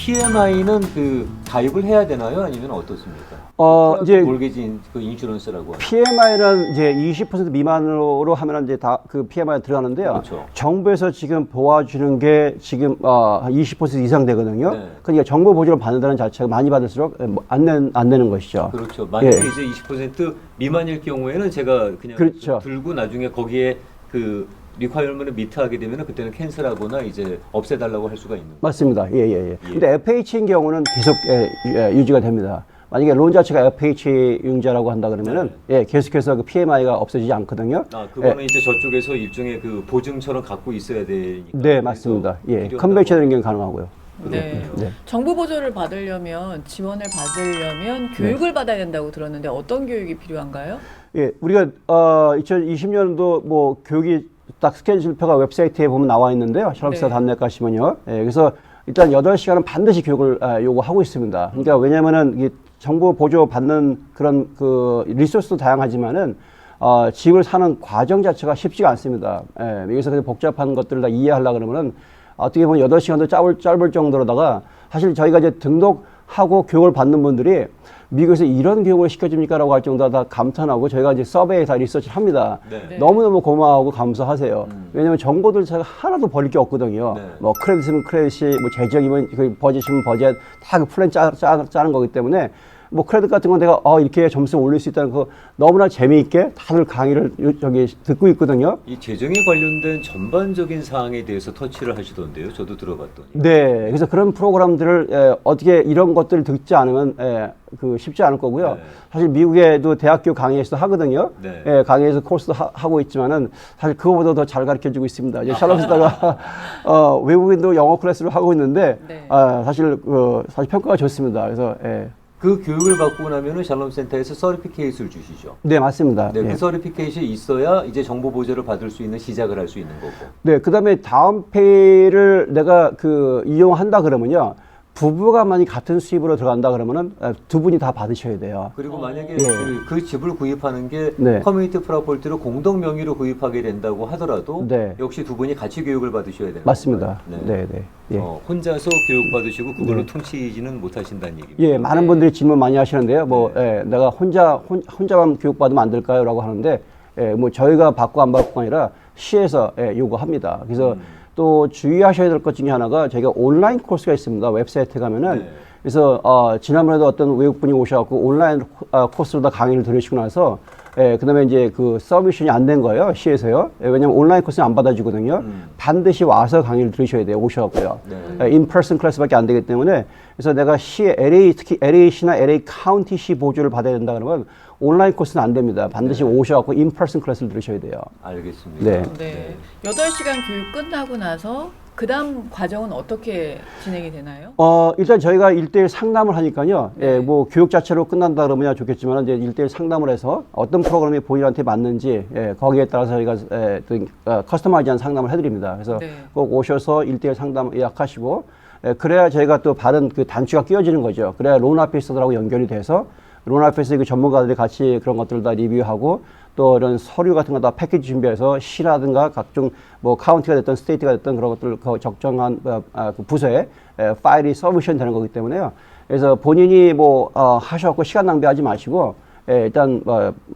PMI는 그 가입을 해야 되나요? 아니면 어떻습니까? 이제 몰개지 그 인슈런스라고 하는. PMI는 이제 20% 미만으로 하면 이제 다 그 PMI 들어가는데요. 그렇죠. 정부에서 지금 도와주는 게 지금 20% 이상 되거든요. 네. 그러니까 정부 보조를 받는다는 자체가 많이 받을수록 안 내는 것이죠. 그렇죠. 만약에 예. 이제 20% 미만일 경우에는 제가 그냥 그렇죠. 들고 나중에 거기에 그 리콰이어먼트를 미트하게 되면 그때는 캔슬하거나 이제 없애달라고 할 수가 있는 거죠. 맞습니다. 예. 근데 FH인 경우는 계속 유지가 됩니다. 만약에 론 자체가 FH 융자라고 한다 그러면은 계속해서 그 PMI가 없어지지 않거든요. 그거는 이제 저쪽에서 일종의 그 보증처럼 갖고 있어야 되니까. 네, 맞습니다. 컨벤셔널인 경우 가능하고요. 네. 정부 보조를 받으려면 지원을 받으려면 교육을 받아야 된다고 들었는데 어떤 교육이 필요한가요? 예, 우리가 2020년도 뭐 교육이 딱 스케줄표가 웹사이트에 보면 나와 있는데요. 샬롬스타.net 가시면요. 그래서 일단 8시간은 반드시 교육을 요구하고 있습니다. 그러니까 왜냐면은 이 정부 보조 받는 그런 그 리소스도 다양하지만은 집을 사는 과정 자체가 쉽지가 않습니다. 여기서 그냥 복잡한 것들을 다 이해하려고 그러면은 어떻게 보면 8시간도 짧을 정도로다가 사실 저희가 이제 등록하고 교육을 받는 분들이 미국에서 이런 교육을 시켜줍니까? 라고 할 정도로 다 감탄하고 저희가 이제 서베이 다 리서치를 합니다. 네. 너무너무 고마워하고 감사하세요. 왜냐면 정보들 제가 하나도 버릴 게 없거든요. 네. 뭐 크레딧이면 크레딧이, 뭐 재정이면 그 버짓이면 버짓 다 그 플랜 짜는 거기 때문에 뭐 크레딧 같은 건 내가 이렇게 점수 올릴 수 있다는 거 너무나 재미있게 다들 강의를 듣고 있거든요. 이 재정에 관련된 전반적인 사항에 대해서 터치를 하시던데요. 저도 들어봤더니. 네, 그래서 그런 프로그램들을 어떻게 이런 것들을 듣지 않으면 그 쉽지 않을 거고요. 네. 사실 미국에도 대학교 강의에서도 하거든요. 네. 강의에서 코र्스도 하고 있지만은 사실 그거보다 더 잘 가르쳐주고 있습니다. 이제 샬롬스타가 외국인도 영어 클래스를 하고 있는데 사실 평가가 좋습니다. 그래서 그 교육을 받고 나면은 샬롬 센터에서 서티피케이트를 주시죠. 네, 맞습니다. 네, 그 서티피케이트이 있어야 이제 정보 보조를 받을 수 있는 시작을 할 수 있는 거고. 네, 그다음에 다음 페이를 내가 이용한다 그러면요. 부부가 만약 같은 수입으로 들어간다 그러면은 두 분이 다 받으셔야 돼요. 그리고 만약에 그 집을 구입하는 게 커뮤니티 프로퍼티로 공동 명의로 구입하게 된다고 하더라도 역시 두 분이 같이 교육을 받으셔야 되는 맞습니다. 건가요? 네. 혼자서 교육 받으시고 그걸로 퉁치지는 못하신다는 얘기입니다. 예, 많은 분들이 질문 많이 하시는데요. 내가 혼자만 교육 받으면 안 될까요?라고 하는데, 뭐 저희가 받고 안 받고가 아니라 시에서 요구합니다. 그래서 또 주의하셔야 될 것 중에 하나가 저희가 온라인 코스가 있습니다. 웹사이트에 가면은. 그래서 지난번에도 어떤 외국분이 오셔갖고 온라인 코스로 다 강의를 들으시고 나서 그다음에 이제 그 서비션이 안 된 거예요. 시에서요. 왜냐면 온라인 코스는 안 받아주거든요. 반드시 와서 강의를 들으셔야 돼요. 오셔갖고요. 인퍼슨 클래스밖에 안 되기 때문에 그래서 내가 시에 특히 LA시나 LA 카운티시 보조를 받아야 된다 그러면 온라인 코스는 안 됩니다. 반드시 오셔갖고 인퍼슨 클래스를 들으셔야 돼요. 알겠습니다. 네. 8시간 교육 끝나고 나서 그 다음 과정은 어떻게 진행이 되나요? 일단 저희가 1대1 상담을 하니까요. 뭐 교육 자체로 끝난다 그러면 좋겠지만 이제 1대1 상담을 해서 어떤 프로그램이 본인한테 맞는지 거기에 따라서 저희가 커스터마이즈한 상담을 해드립니다. 그래서 꼭 오셔서 1대1 상담 예약하시고 그래야 저희가 또 받은 그 단추가 끼워지는 거죠. 그래야 론 오피서들하고 연결이 돼서 론 오피서 그 전문가들이 같이 그런 것들을 다 리뷰하고 또 이런 서류 같은 거 다 패키지 준비해서 시라든가 각종 뭐 카운티가 됐든 스테이트가 됐든 그런 것들 적정한 그 부서에 파일이 서브션 되는 거기 때문에요. 그래서 본인이 뭐 하셔갖고 시간 낭비하지 마시고 일단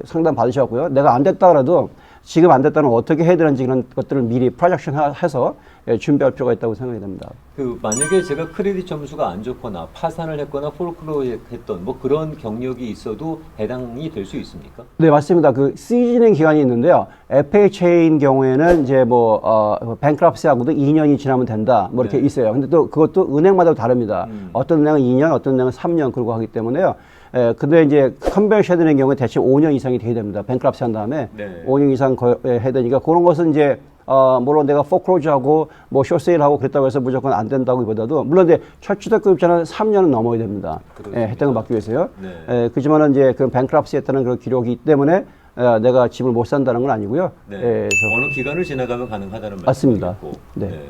상담 받으셨고요. 내가 안 됐다 그래도 지금 안 됐다는 어떻게 해야 되는지 그런 것들을 미리 프로젝션 해서 준비할 필요가 있다고 생각이 됩니다. 만약에 제가 크레딧 점수가 안 좋거나 파산을 했거나 폴크로 했던 뭐 그런 경력이 있어도 해당이 될 수 있습니까? 네, 맞습니다. 그 시즈닝 기간이 있는데요. FHA인 경우에는 이제 뱅크럽시하고도 2년이 지나면 된다. 뭐 이렇게 있어요. 근데 또 그것도 은행마다 다릅니다. 어떤 은행은 2년, 어떤 은행은 3년 그러고 하기 때문에요. 근데 이제 컨벤션 되는 경우에 대체 5년 이상이 돼야 됩니다. 뱅크럽시 한 다음에 5년 이상 해야 되니까 그런 것은 이제 물론 내가 포크로즈하고 뭐 쇼세일하고 그랬다고 해서 무조건 안 된다고보다도 물론 이제 철주택급자는 3년은 넘어야 됩니다. 혜택을 받기 위해서요. 그렇지만은 이제 그 뱅크럽시 했다는 그런 기록이 있기 때문에 내가 집을 못 산다는 건 아니고요. 어느 기간을 지나가면 가능하다는 맞습니다. 말씀이고.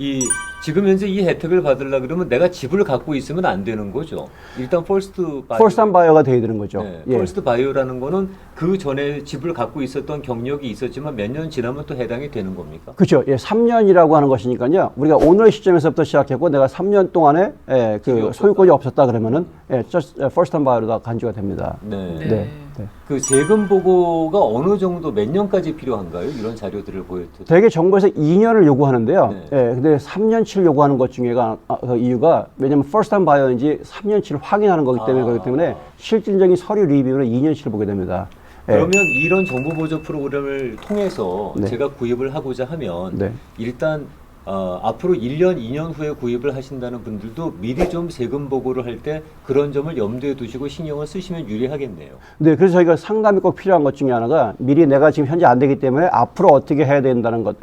이 지금 현재 이 혜택을 받으려 그러면 내가 집을 갖고 있으면 안 되는 거죠. 일단 퍼스트 바이오. 퍼스트 바이어가 돼야 되는 거죠. 네, 예. 퍼스트 바이오라는 거는 그 전에 집을 갖고 있었던 경력이 있었지만 몇 년 지나면 또 해당이 되는 겁니까? 그렇죠. 예, 3년이라고 하는 것이니까요. 우리가 오늘 시점에서부터 시작했고 내가 3년 동안에 예, 그 소유권이 없었다 그러면은 예, 퍼스트 바이오로 간주가 됩니다. 네. 네. 네. 그 세금 보고가 어느 정도 몇 년까지 필요한가요? 이런 자료들을 보여드릴 대개 정부에서 2년을 요구하는데요. 네. 예, 근데 3년치를 요구하는 것 중에가 그 이유가 왜냐면 first time buyer인지 3년치를 확인하는 거기 때문에 그렇기 때문에 실질적인 서류 리뷰는 2년치를 보게 됩니다. 예. 그러면 이런 정부 보조 프로그램을 통해서 네. 제가 구입을 하고자 하면 네. 일단 앞으로 1년, 2년 후에 구입을 하신다는 분들도 미리 좀 세금 보고를 할 때 그런 점을 염두에 두시고 신경을 쓰시면 유리하겠네요. 네, 그래서 저희가 상담이 꼭 필요한 것 중에 하나가 미리 내가 지금 현재 안 되기 때문에 앞으로 어떻게 해야 된다는 것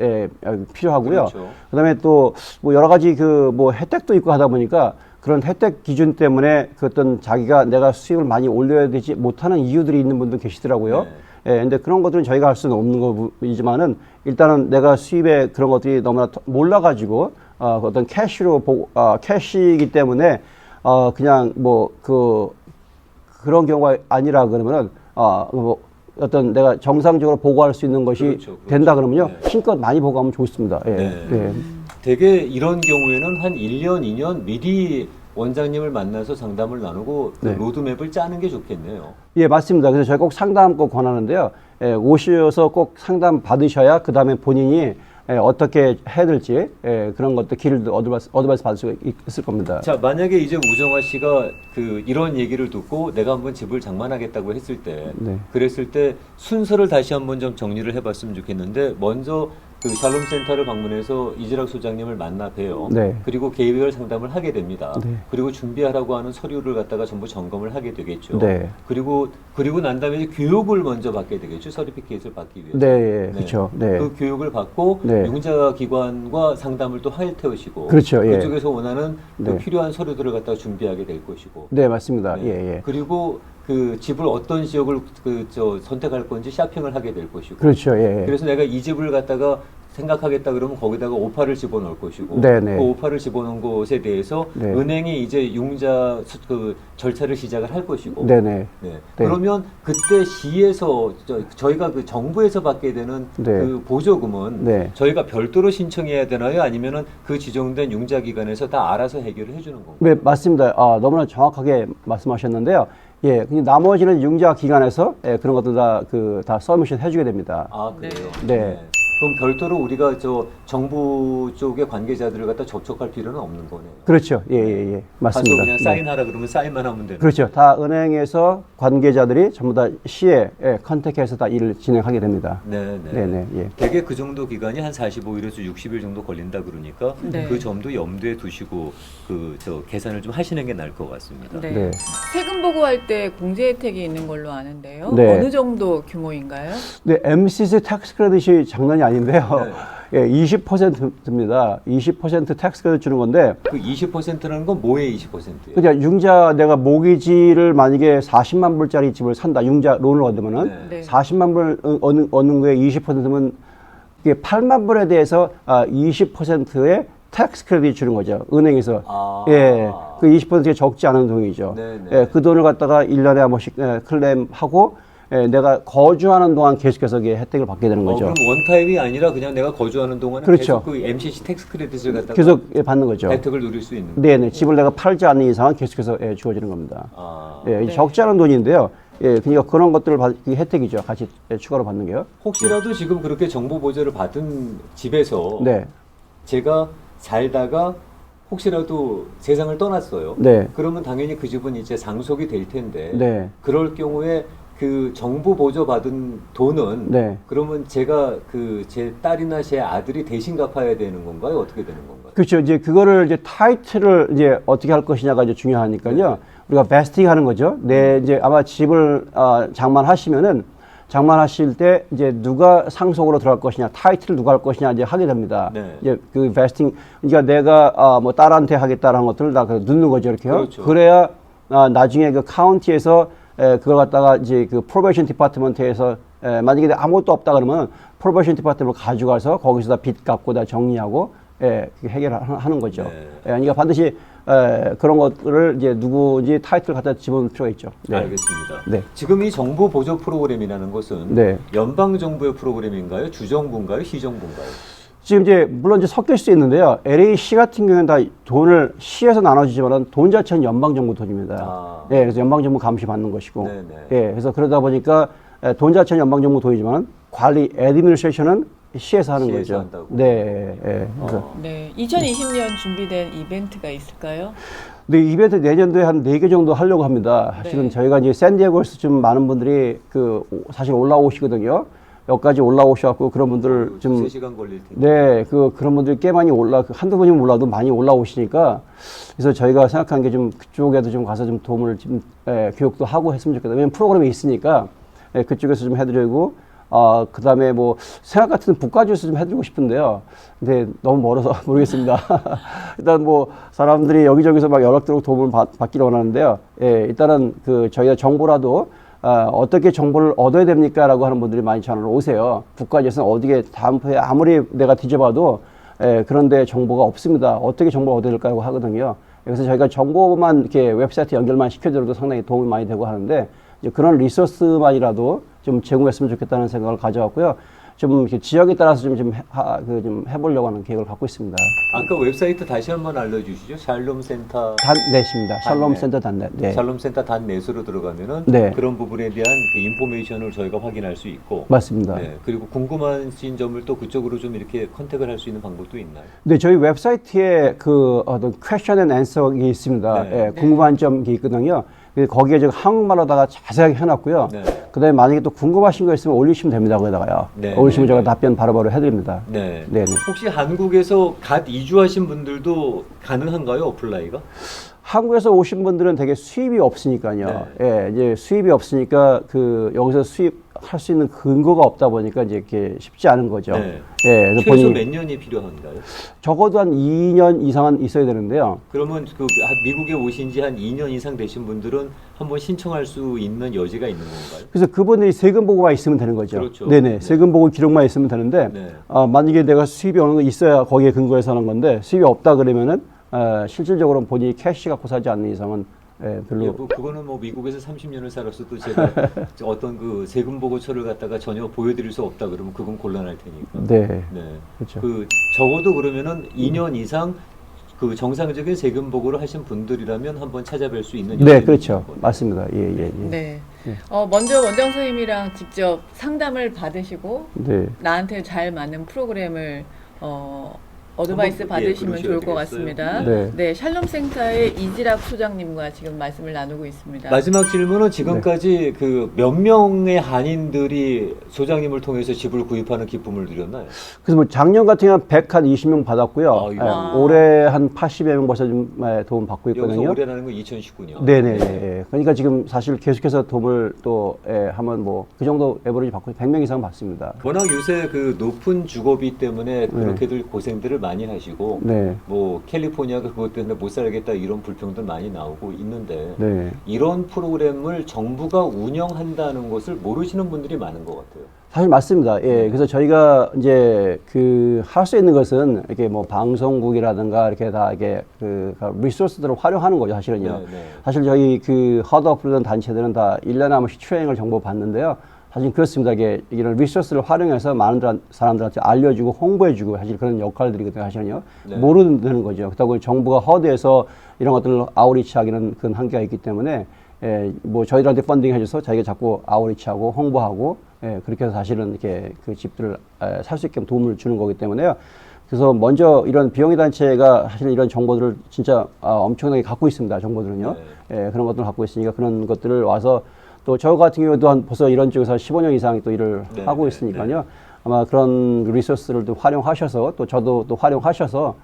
필요하고요. 그렇죠. 그다음에 또 뭐 여러 가지 그 뭐 혜택도 있고 하다 보니까 그런 혜택 기준 때문에 그 어떤 자기가 내가 수입을 많이 올려야 되지 못하는 이유들이 있는 분도 계시더라고요. 네. 예, 근데 그런 것들은 저희가 할 수는 없는 거이지만은 일단은 내가 수입에 그런 것들이 너무나 몰라가지고 어떤 캐시로 캐시이기 때문에 그냥 뭐 그런 경우가 아니라 그러면은 뭐 어떤 내가 정상적으로 보고할 수 있는 것이 그렇죠. 된다 그러면요 네. 힘껏 많이 보고하면 좋습니다. 예. 네. 예. 되게 이런 경우에는 한 1년, 2년 미리 원장님을 만나서 상담을 나누고 그 네. 로드맵을 짜는 게 좋겠네요. 예, 맞습니다. 그래서 저희 꼭 상담 꼭 권하는데요. 예, 오셔서 꼭 상담 받으셔야 그 다음에 본인이 어떻게 해야 될지 그런 것도 길을 어드바이스 받을 수 있을 겁니다. 자, 만약에 이제 우정화 씨가 이런 얘기를 듣고 내가 한번 집을 장만하겠다고 했을 때, 네. 그랬을 때 순서를 다시 한번 좀 정리를 해봤으면 좋겠는데, 먼저 그 샬롬 센터를 방문해서 이지락 소장님을 만나 뵈요. 네. 그리고 계획을 상담을 하게 됩니다. 네. 그리고 준비하라고 하는 서류를 갖다가 전부 점검을 하게 되겠죠. 네. 그리고 난 다음에 이제 교육을 먼저 받게 되겠죠. 서티피케이트를 받기 위해서. 네, 그렇죠. 네. 그 교육을 받고 네. 융자 기관과 상담을 또 할 테시고 그렇죠. 예. 그쪽에서 원하는 그 네. 필요한 서류들을 갖다가 준비하게 될 것이고. 네, 맞습니다. 네. 예, 예. 그리고 그 집을 어떤 지역을 선택할 건지 쇼핑을 하게 될 것이고. 그렇죠. 예, 예. 그래서 내가 이 집을 갖다가 생각하겠다 그러면 거기다가 오파를 집어넣을 것이고 네네. 그 오파를 집어넣은 곳에 대해서 네. 은행이 이제 융자 그 절차를 시작을 할 것이고 네네. 네. 네. 그러면 그때 시에서 저희가 그 정부에서 받게 되는 네. 그 보조금은 네. 저희가 별도로 신청해야 되나요? 아니면은 그 지정된 융자 기관에서 다 알아서 해결을 해주는 건가요? 네, 맞습니다. 너무나 정확하게 말씀하셨는데요. 예, 나머지는 융자 기관에서 그런 것들 다 서미션 해주게 됩니다. 아, 그래요? 네. 그럼 별도로 우리가 정부 쪽의 관계자들을 갖다 접촉할 필요는 없는 거네요. 그렇죠. 예, 예, 예. 맞습니다. 가서 그냥 네. 사인하라 그러면 사인만 하면 되는. 그렇죠. 다 은행에서 관계자들이 전부 다 시에 컨택해서 다 일을 진행하게 됩니다. 네, 네. 네네. 예. 대개 그 정도 기간이 한 45일에서 60일 정도 걸린다 그러니까 네. 그 점도 염두에 두시고 계산을 좀 하시는 게 나을 것 같습니다. 네. 네. 세금 보고할 때 공제 혜택이 있는 걸로 아는데요. 네. 어느 정도 규모인가요? 네, MCC 텍스 크레딧이 장난이 아닌데요. 예, 20%입니다. 20% 텍스 크레딧 주는 건데, 그 20%라는 건 뭐의 20%예요? 그러니까 융자 내가 모기지를 만약에 40만 불짜리 집을 산다. 융자 론을 얻으면은 네. 40만 불 얻는 거에 20%면 이게 8만 불에 대해서 20%의 텍스 크레딧 주는 거죠. 은행에서. 아. 예. 그 20%가 적지 않은 돈이죠. 네네. 예, 그 돈을 갖다가 1년에 한 번씩 클레임하고 내가 거주하는 동안 계속해서 혜택을 받게 되는 거죠. 그럼 원타임이 아니라 그냥 내가 거주하는 동안에 그렇죠. 계속 그 MCC 텍스 크레딧을 갖다가 계속 받는 거죠. 혜택을 누릴 수 있는 거예요. 네네. 집을 내가 팔지 않는 이상은 계속해서 주어지는 겁니다. 아. 예, 네. 적지 않은 돈인데요. 예, 그러니까 그런 것들을 이 혜택이죠. 같이 추가로 받는 게요. 혹시라도 지금 그렇게 정보 보조를 받은 집에서 네. 제가 살다가 혹시라도 세상을 떠났어요. 네. 그러면 당연히 그 집은 이제 상속이 될 텐데 네. 그럴 경우에 그 정부 보조 받은 돈은 네. 그러면 제가 제 딸이나 제 아들이 대신 갚아야 되는 건가요? 어떻게 되는 건가요? 그렇죠. 이제 그거를 이제 타이틀을 이제 어떻게 할 것이냐가 이제 중요하니까요. 네. 우리가 베스팅 하는 거죠. 이제 아마 집을 장만하실 때 이제 누가 상속으로 들어갈 것이냐, 타이틀을 누가 할 것이냐 이제 하게 됩니다. 네. 이제 그 베스팅, 그러니까 내가 뭐 딸한테 하겠다라는 것들을 다 넣는 거죠, 이렇게요. 그렇죠. 그래야 나중에 그 카운티에서 그걸 갖다가 이제 그 프로베이션 디파트먼트에서 만약에 아무것도 없다 그러면 프로베이션 디파트먼트로 가져가서 거기서 다 빚 갚고 다 정리하고 해결하는 거죠. 네. 그러니까 반드시 그런 것들을 이제 누구인지 타이틀을 갖다 집어넣을 필요가 있죠. 네. 알겠습니다. 네. 지금 이 정보 보조 프로그램이라는 것은 네. 연방 정부의 프로그램인가요? 주정부인가요? 시정부인가요? 지금 이제 물론 이제 섞일 수 있는데요. LA시 같은 경우는 다 돈을 시에서 나눠주지만은 돈 자체는 연방 정부 돈입니다. 그래서 연방 정부 감시 받는 것이고, 네네. 그래서 그러다 보니까 돈 자체는 연방 정부 돈이지만 관리 애드미니스트레이션은 시에서 하는 거죠. 한다고. 네. 네. 2020년 준비된 이벤트가 있을까요? 네, 이벤트 내년도에 한 4개 정도 하려고 합니다. 사실은 저희가 이제 샌디에고에서 좀 많은 분들이 사실 올라오시거든요. 여기까지 올라오셔갖고 그런 분들 좀 3시간 걸릴 텐데. 네, 그런 분들이 꽤 많이 한두 분이면 몰라도 많이 올라오시니까 그래서 저희가 생각한 게 좀 그쪽에도 좀 가서 좀 도움을 좀 교육도 하고 했으면 좋겠다. 왜냐면 프로그램이 있으니까 그쪽에서 좀 해드리고 그 다음에 뭐 생각 같은 북가주에서 좀 해드리고 싶은데요. 근데 너무 멀어서 모르겠습니다. 일단 뭐 사람들이 여기저기서 막 연락드리고 도움을 받기를 원하는데요. 일단은 저희가 정보라도 어떻게 정보를 얻어야 됩니까? 라고 하는 분들이 많이 전화를 오세요. 국가에서는 어디에 다음에 아무리 내가 뒤져봐도 그런데 정보가 없습니다. 어떻게 정보를 얻어야 될까요? 하거든요. 그래서 저희가 정보만 이렇게 웹사이트 연결만 시켜드려도 상당히 도움이 많이 되고 하는데 이제 그런 리소스만이라도 좀 제공했으면 좋겠다는 생각을 가져왔고요. 좀 이렇게 지역에 따라서 좀 해보려고 하는 계획을 갖고 있습니다. 아까 웹사이트 다시 한번 알려주시죠. 샬롬센터 닷넷입니다. 샬롬센터 닷넷. 네. 샬롬센터 닷넷으로 들어가면은 네. 그런 부분에 대한 그 인포메이션을 저희가 확인할 수 있고. 맞습니다. 네. 그리고 궁금하신 점을 또 그쪽으로 좀 이렇게 컨택을 할 수 있는 방법도 있나요? 네, 저희 웹사이트에 어떤 question and answer이 있습니다. 네. 궁금한 점이 있거든요. 거기에 지금 한국말로다가 자세하게 해놨고요. 네. 그 다음에 만약에 또 궁금하신 거 있으면 올리시면 됩니다. 거기다가요. 네. 올리시면 제가 답변 바로바로 해드립니다. 네. 네. 혹시 한국에서 갓 이주하신 분들도 가능한가요? 어플라이가? 한국에서 오신 분들은 되게 수입이 없으니까요. 네. 이제 수입이 없으니까 여기서 수입할 수 있는 근거가 없다 보니까 이제 이렇게 쉽지 않은 거죠. 네. 그래서 최소 몇 년이 필요한가요? 적어도 한 2년 이상은 있어야 되는데요. 그러면 미국에 오신 지 한 2년 이상 되신 분들은 한번 신청할 수 있는 여지가 있는 건가요? 그래서 그분들이 세금 보고가 있으면 되는 거죠. 그렇죠. 네네. 네. 세금 보고 기록만 있으면 되는데, 네. 만약에 내가 수입이 어느 거 있어야 거기에 근거해서 하는 건데, 수입이 없다 그러면은, 실질적으로 본인이 캐시 갖고 사지 않는 이상은, 별로. 그거는 뭐 미국에서 30년을 살았어도 제가 어떤 그 세금 보고서를 갖다가 전혀 보여드릴 수 없다 그러면 그건 곤란할 테니까. 네. 네. 그렇죠. 적어도 그러면은 2년 이상 그 정상적인 세금 보고를 하신 분들이라면 한번 찾아뵐 수 있는. 네, 그렇죠. 맞습니다. 예. 네. 먼저 원장 선생님이랑 직접 상담을 받으시고 네. 나한테 잘 맞는 프로그램을 어드바이스 받으시면 좋을 것 같습니다. 네. 샬롬센터의 이지락 소장님과 지금 말씀을 나누고 있습니다. 마지막 질문은 지금까지 그 몇 명의 한인들이 소장님을 통해서 집을 구입하는 기쁨을 누렸나요? 그래서 뭐 작년 같은 경우는 120명 받았고요. 올해 한 80여 명 벌써 좀 도움 받고 있거든요. 여기서 올해라는 건 2019년. 네네. 그러니까 지금 사실 계속해서 도움을 또 하면 뭐 그 정도 에버리지 받고 100명 이상 받습니다. 워낙 요새 그 높은 주거비 때문에 그렇게들 고생들을 많이 하시고 뭐 캘리포니아가 그것 때문에 못 살겠다 이런 불평들 많이 나오고 있는데 이런 프로그램을 정부가 운영한다는 것을 모르시는 분들이 많은 것 같아요. 사실 맞습니다. 그래서 저희가 이제 할 수 있는 것은 이렇게 뭐 방송국이라든가 이렇게 다 이게 리소스들을 활용하는 거죠, 사실은요. 사실 저희 허드어플이라는 단체들은 다 1년에 한 번씩 트레이닝을 정보 받는데요. 사실 그렇습니다. 이런 리소스를 활용해서 많은 사람들한테 알려주고 홍보해주고 사실 그런 역할들이거든요. 사실은요. 모르는 거죠. 그렇다고 정부가 허드에서 이런 것들을 아웃리치하기는 그런 한계가 있기 때문에 뭐 저희들한테 펀딩 해줘서 자기가 자꾸 아웃리치하고 홍보하고 그렇게 해서 사실은 이렇게 그 집들을 살 수 있게 도움을 주는 거기 때문에요. 그래서 먼저 이런 비영리 단체가 사실 이런 정보들을 진짜 엄청나게 갖고 있습니다. 정보들은요. 그런 것들을 갖고 있으니까 그런 것들을 와서 또 저 같은 경우도 벌써 이런 쪽에서 15년 이상 또 일을 하고 있으니까요. 아마 그런 리소스를 또 활용하셔서 또 저도 또 활용하셔서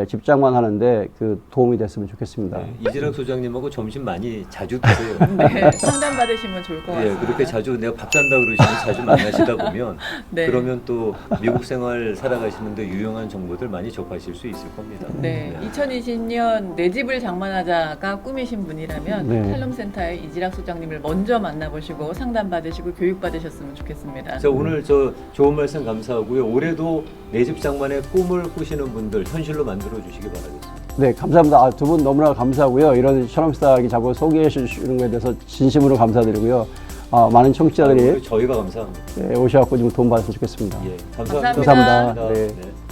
집장만 하는데 그 도움이 됐으면 좋겠습니다. 네, 이지락 소장님하고 점심 많이 자주 드세요. 네, 상담 받으시면 좋을 것 같습니다. 그렇게 자주 내가 밥 산다 그러시면 자주 만나시다 보면 네. 그러면 또 미국 생활 살아가시는데 유용한 정보들 많이 접하실 수 있을 겁니다. 네, 2020년 내 집을 장만하자가 꿈이신 분이라면 네. 탈럼센터의 이지락 소장님을 먼저 만나보시고 상담 받으시고 교육 받으셨으면 좋겠습니다. 자, 오늘 저 좋은 말씀 감사하고요. 올해도 내 집 장만의 꿈을 꾸시는 분들 현실로 만들어 주시기 바라겠습니다. 네, 감사합니다. 두 분 너무나 감사하고요. 이런 셔럼스타기 자꾸 소개해 주시는 것에 대해서 진심으로 감사드리고요. 많은 청취자들이 저희가 감사합니다. 오셔갖고 좀 도움 받았으면 좋겠습니다. 예, 감사합니다. 감사합니다. 감사합니다. 네. 네.